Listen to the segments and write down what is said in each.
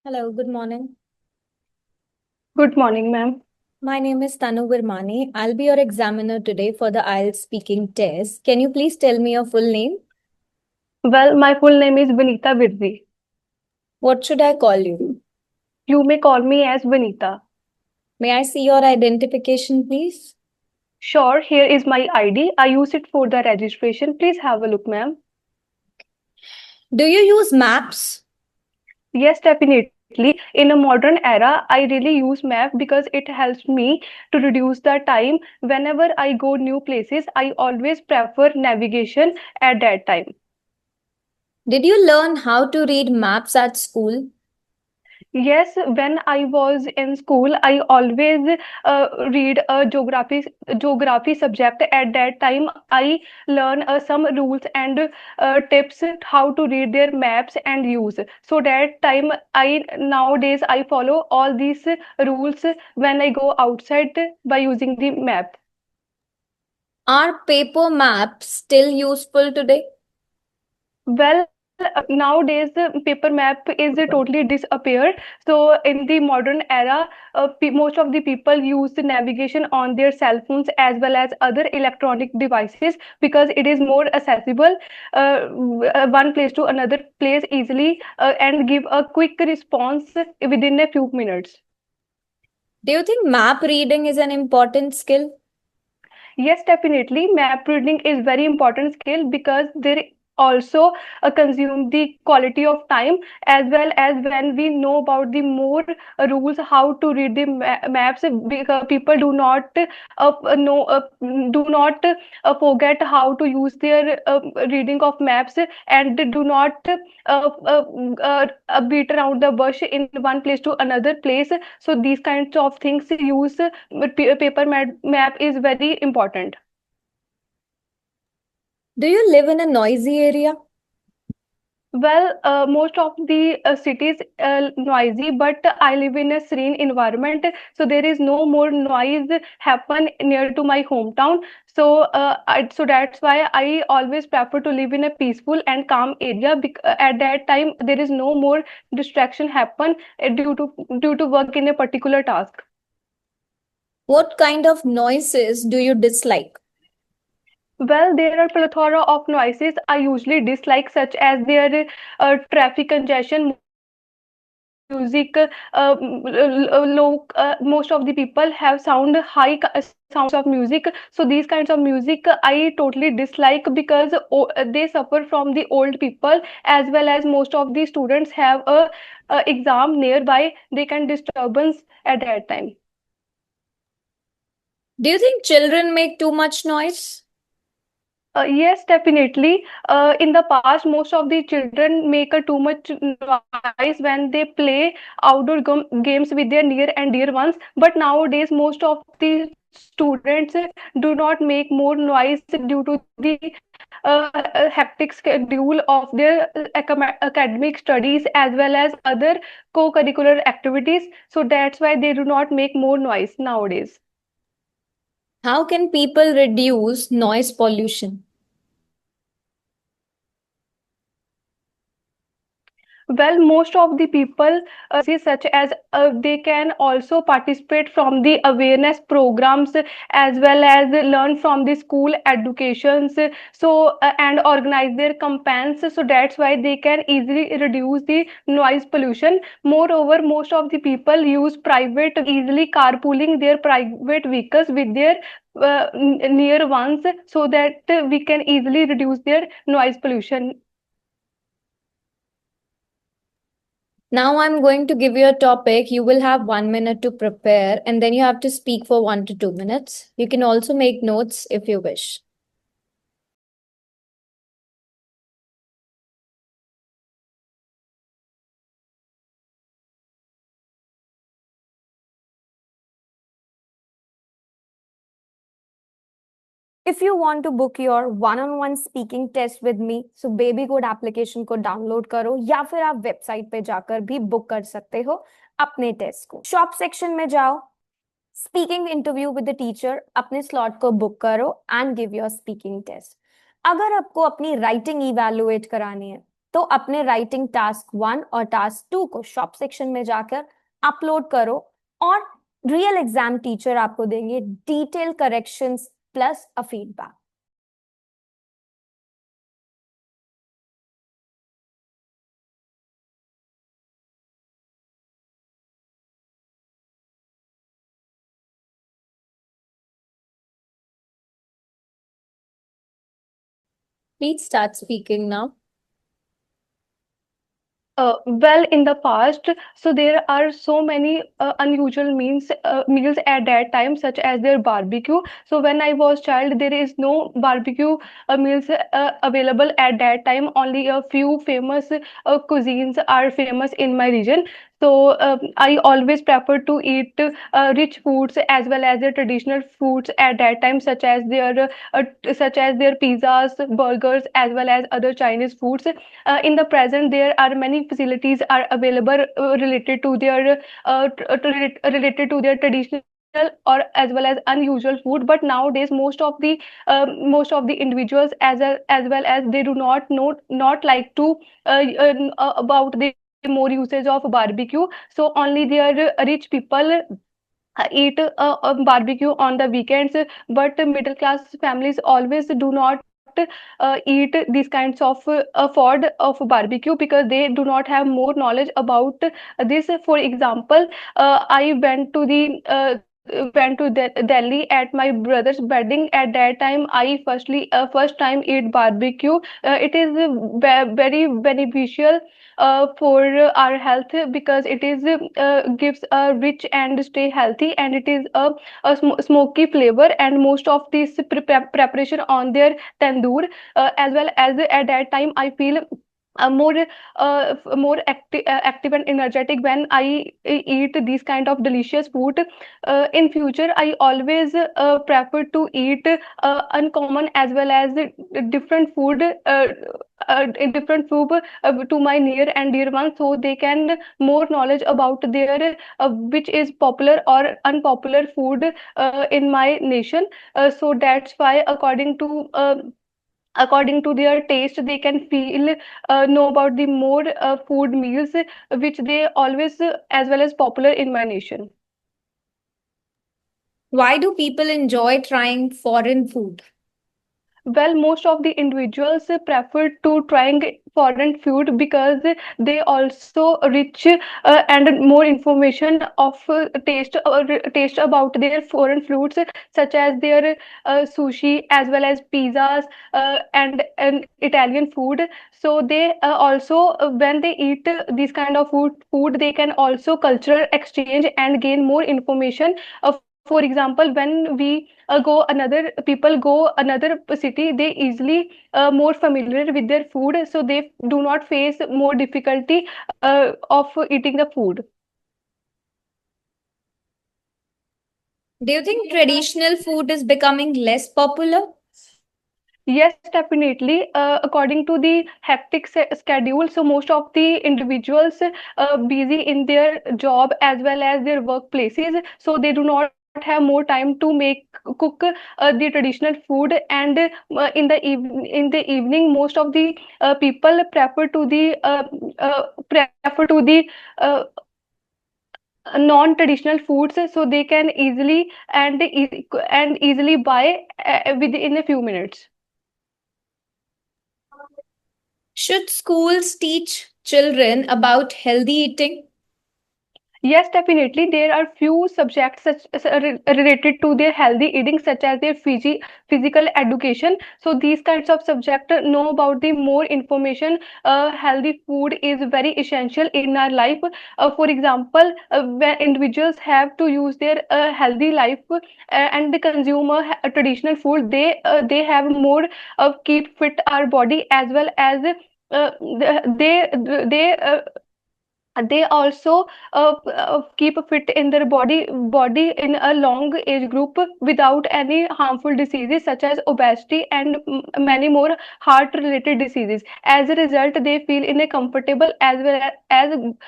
Hello, good morning. Good morning, ma'am. My name is Tanu Virmani. I'll be your examiner today for the IELTS speaking test. Can you please tell me your full name? Well, my full name is Vanita Virzi. What should I call you? You may call me as Vanita. May I see your identification, please? Sure, here is my ID. I use it for the registration. Please have a look, ma'am. Do you use maps? Yes, definitely. In a modern era, I really use map because it helps me to reduce the time. Whenever I go new places, I always prefer navigation at that time. Did you learn how to read maps at school? Yes, when I was in school, I always read a geography subject. At that time, I learn some rules and tips how to read their maps and use. So that time, I nowadays I follow all these rules when I go outside by using the map. Are paper maps still useful today? Well, nowadays paper map is totally disappeared. So in the modern era, most of the people use the navigation on their cell phones as well as other electronic devices because it is more accessible, one place to another place easily, and give a quick response within a few minutes. Do you think map reading is an important skill? Yes, definitely. Map reading is very important skill because they also consume the quality of time as well as when we know about the more rules how to read the maps, because people do not forget how to use their reading of maps, and they do not beat around the bush in one place to another place. So these kinds of things use paper map is very important. Do you live in a noisy area? Well, most of the cities noisy, but I live in a serene environment, so there is no more noise happen near to my hometown. So, so that's why I always prefer to live in a peaceful and calm area. At that time, there is no more distraction happen due to work in a particular task. What kind of noises do you dislike? Well, there are plethora of noises I usually dislike, such as their traffic congestion, music, low. Most of the people have sounds of music. So these kinds of music I totally dislike because they suffer from the old people as well as most of the students have a exam nearby. They can disturbance at that time. Do you think children make too much noise? Yes, definitely. In the past, most of the children make a too much noise when they play outdoor games with their near and dear ones. But nowadays, most of the students do not make more noise due to the hectic schedule of their academic studies as well as other co-curricular activities. So that's why they do not make more noise nowadays. How can people reduce noise pollution? Well, most of the people such as they can also participate from the awareness programs as well as learn from the school educations. So and organize their campaigns. So that's why they can easily reduce the noise pollution. Moreover, most of the people use private easily carpooling their private vehicles with their near ones so that we can easily reduce their noise pollution. Now I'm going to give you a topic. You will have 1 minute to prepare, and then you have to speak for 1 to 2 minutes. You can also make notes if you wish. If you want to book your one-on-one speaking test with me, so baby code application को download करो या फिर आप website पे जाकर भी book कर सकते हो अपने टेस्ट को। शॉप सेक्शन में जाओ, speaking interview with the teacher, अपने स्लॉट को बुक करो and give your speaking test. अगर आपको अपनी राइटिंग इवैल्यूएट करानी है तो अपने राइटिंग टास्क 1 और टास्क 2 को शॉप सेक्शन में जाकर अपलोड करो और रियल एग्जाम टीचर आपको देंगे detail corrections plus a feedback. Please start speaking now. Well, in the past, so there are so many unusual meals at that time, such as their barbecue. So when I was child, there is no barbecue meals available at that time. Only a few famous cuisines are famous in my region. So I always prefer to eat rich foods as well as the traditional foods at that time, such as their pizzas, burgers, as well as other Chinese foods. In the present, there are many facilities are available related to their traditional or as well as unusual food. But nowadays most of the individuals as well as they do not like to about the more usage of barbecue. So only their rich people eat barbecue on the weekends, but middle class families always do not eat these kinds of afford of barbecue because they do not have more knowledge about this. For example, I went to Delhi at my brother's wedding. At that time, I first time eat barbecue. It is very beneficial for our health because it is gives a rich and stay healthy, and it is a smoky flavor, and most of this preparation on their tandoor, as well as at that time I feel more active and energetic when I eat these kind of delicious food. In future, I always prefer to eat uncommon as well as different food. Different food to my near and dear ones, so they can more knowledge about their which is popular or unpopular food in my nation. So that's why according to their taste they can feel know about the more food meals which they always as well as popular in my nation. Why do people enjoy trying foreign food? Well, most of the individuals prefer to trying foreign food because they also rich and more information of taste about their foreign foods, such as their sushi as well as pizzas and Italian food. So they also when they eat these kind of food they can also cultural exchange and gain more information. For example, when we go another city, they easily more familiar with their food, so they do not face more difficulty of eating the food. Do you think traditional food is becoming less popular? Yes, definitely. According to the hectic schedule, so most of the individuals busy in their job as well as their workplaces, so they do not have more time to make cook the traditional food. And in the evening, most of the people prefer to the uh, non-traditional foods, so they can easily buy within a few minutes. Should schools teach children about healthy eating? Yes, definitely. There are few subjects related to their healthy eating, such as their physical education. So these kinds of subjects know about the more information. Healthy food is very essential in our life. For example, when individuals have to use their healthy life and they consume a traditional food, they have more keep fit our body as well as they also keep fit in their body in a long age group without any harmful diseases such as obesity and many more heart related diseases. As a result, they feel in a comfortable as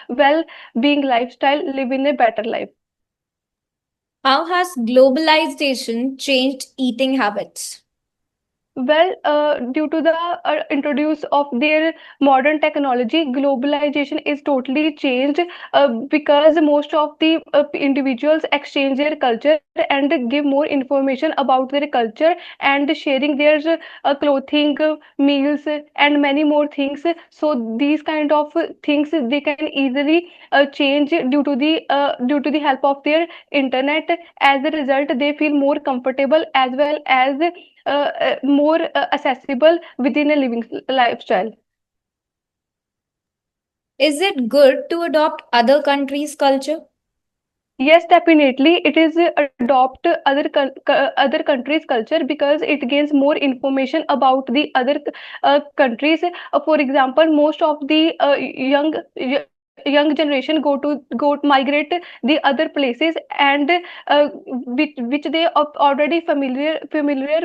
well being lifestyle, live in a better life. How has globalization changed eating habits? Well, due to the introduce of their modern technology, globalization is totally changed, because most of the individuals exchange their culture and give more information about their culture and sharing their clothing, meals, and many more things. So these kind of things they can easily change due to the help of their internet. As a result, they feel more comfortable as well as more accessible within a living lifestyle. Is it good to adopt other countries' culture? Yes, definitely. It is adopt other countries' culture because it gains more information about the other countries. For example, most of the young generation go migrate the other places, and which they are already familiar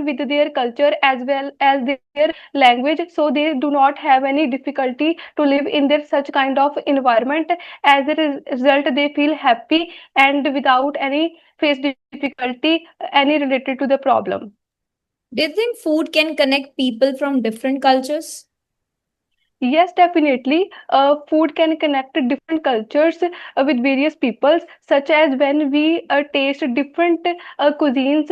with their culture as well as their language, so they do not have any difficulty to live in their such kind of environment. As a result, they feel happy and without any face difficulty any related to the problem. Do you think food can connect people from different cultures? Yes, definitely. Food can connect to different cultures with various peoples, such as when we taste different cuisines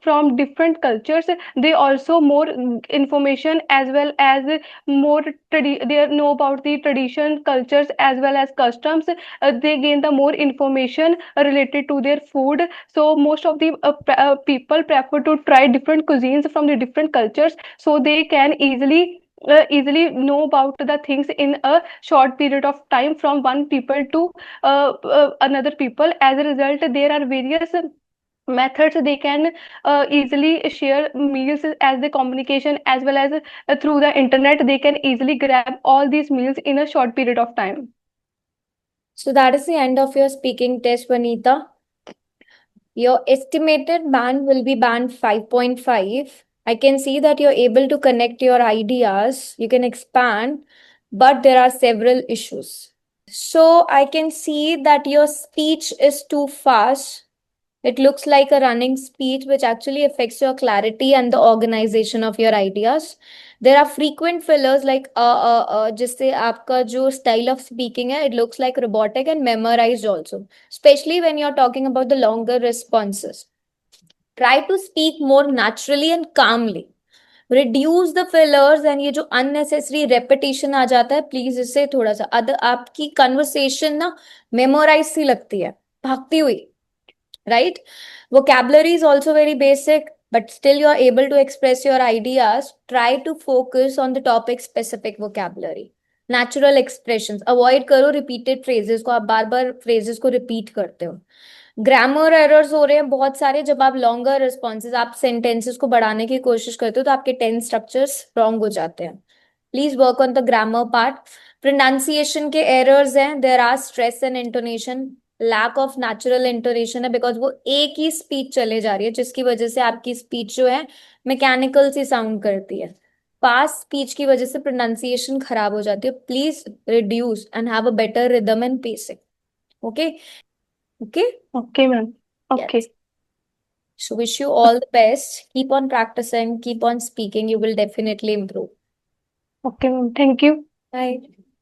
from different cultures, they also more information as well as more they know about the tradition, cultures as well as customs. They gain the more information related to their food. So most of the people prefer to try different cuisines from the different cultures, so they can easily know about the things in a short period of time from one people to another people. As a result, there are various methods they can easily share meals as the communication, as well as through the internet they can easily grab all these meals in a short period of time. So that is the end of your speaking test, Vanita. Your estimated band will be band 5.5. I can see that you're able to connect your ideas, you can expand, but there are several issues. So I can see that your speech is too fast. It looks like a running speech, which actually affects your clarity and the organization of your ideas. There are frequent fillers like जिससे आपका जो style of speaking है, it looks like robotic and memorized also, especially when you're talking about the longer responses. Try to speak more naturally and calmly. Reduce the fillers and ये जो unnecessary repetition आ जाता है, please इससे थोड़ा सा other आपकी conversation ना memorise सी लगती है भागती हुई, right? Vocabulary is also very basic, but still you are able to express your ideas. Try to focus on the topic specific vocabulary. Natural expressions. Avoid करो repeated phrases को, आप बार बार phrases को repeat करते हो. ग्रामर एरर्स हो रहे हैं बहुत सारे जब आप लॉन्गर रिस्पॉन्सेज, आप सेंटेंसेस को बढ़ाने की कोशिश करते हो तो आपके टेंस स्ट्रक्चर्स रॉन्ग हो जाते हैं. Please work on the grammar part. Pronunciation के एरर्स हैं, there are stress and intonation, lack of natural intonation है बिकॉज वो एक ही स्पीच चले जा रही है जिसकी वजह से आपकी स्पीच जो है मैकेनिकल सी साउंड करती है. फास्ट स्पीच की वजह से प्रोनाउंसिएशन खराब हो जाती है. Please reduce and have a better rhythm and pacing. Okay okay. Okay, ma'am. Okay. Yes. So wish you all the best. Keep on practicing, keep on speaking. You will definitely improve. Okay, ma'am. Thank you. Bye.